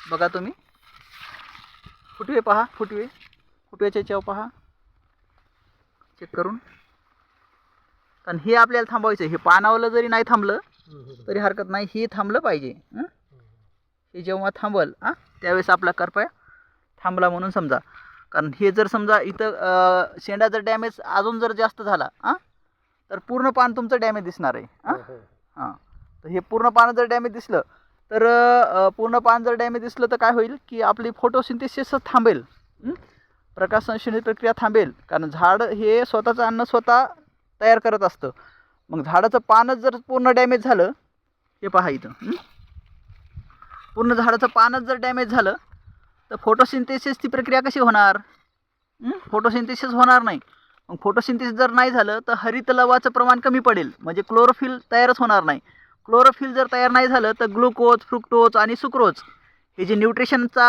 बघा तुम्ही फुटवे पहा, फुटव्याच्या याच्यावर पहा चेक करून. कारण हे आपल्याला थांबवायचं आहे. हे पानावलं जरी नाही थांबलं तरी हरकत नाही, हे थांबलं पाहिजे. हे जेव्हा थांबल त्यावेळेस आपला करपा थांबला म्हणून समजा. कारण हे जर समजा इथं शेंडा जर डॅमेज अजून जर जास्त झाला तर पूर्ण पान तुमचं डॅमेज दिसणार आहे. हां, तर हे पूर्ण पान जर डॅमेज दिसलं तर तर काय होईल की आपली फोटोसिंथेसिस थांबेल, प्रकाश संश्लेषण प्रक्रिया थांबेल. कारण झाड हे स्वतःचं अन्न स्वतः तयार करत असतं. मग झाडाचं पानच जर पूर्ण डॅमेज झालं, हे पहा इथं पूर्ण झाडाचं पानच जर डॅमेज झालं तर फोटोसिंथेसिसची प्रक्रिया कशी होणार? फोटोसिंथेसिस होणार नाही. मग फोटोसिंथेसिस जर नाही झालं तर हरित लवाचं प्रमाण कमी पडेल, म्हणजे क्लोरोफिल तयारच होणार नाही. क्लोरोफिल जर तयार नाही झालं तर ग्लुकोज, फ्रुक्टोज आणि सुक्रोज हे जे न्यूट्रिशनचा